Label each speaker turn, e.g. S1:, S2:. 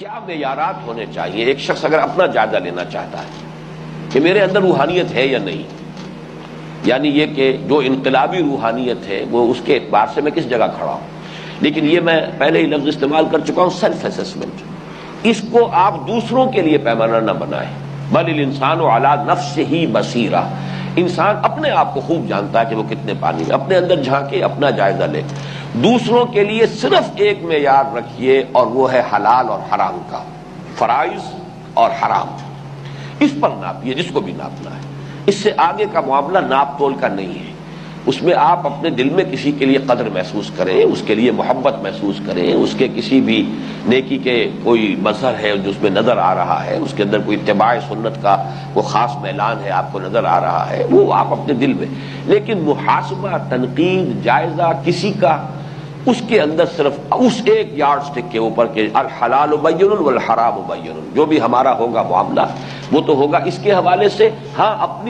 S1: کیا معیارات ہونے چاہیے؟ ایک شخص اگر اپنا جائزہ لینا چاہتا ہے کہ میرے اندر روحانیت ہے یا نہیں، یعنی یہ کہ جو انقلابی روحانیت ہے وہ اس کے اعتبار سے میں کس جگہ کھڑا ہوں، لیکن یہ میں پہلے ہی لفظ استعمال کر چکا ہوں، سیلف اسسمنٹ، اس کو آپ دوسروں کے لیے پیمانہ نہ بنائیں۔ بل الانسان علی نفسہ بصیرہ، انسان اپنے آپ کو خوب جانتا ہے کہ وہ کتنے پانی میں، اپنے اندر جھانکے اپنا جائزہ لے۔ دوسروں کے لیے صرف ایک معیار رکھیے اور وہ ہے حلال اور حرام کا، فرائض اور حرام، اس پر ناپیے جس کو بھی ناپنا ہے۔ اس سے آگے کا معاملہ ناپ تول کا نہیں ہے، اس میں آپ اپنے دل میں کسی کے لیے قدر محسوس کریں، اس کے لیے محبت محسوس کریں، اس کے کسی بھی نیکی کے کوئی مظہر ہے جو اس میں نظر آ رہا ہے، اس کے اندر کوئی اتباع سنت کا وہ خاص میلان ہے آپ کو نظر آ رہا ہے، وہ آپ اپنے دل میں، لیکن محاسبہ، تنقید، جائزہ کسی کا اس کے اندر صرف اس ایک یارڈ سٹک کے اوپر کہ الحلال بین والحرام بین، جو بھی ہمارا ہوگا معاملہ وہ تو ہوگا اس کے حوالے سے، ہاں اپنی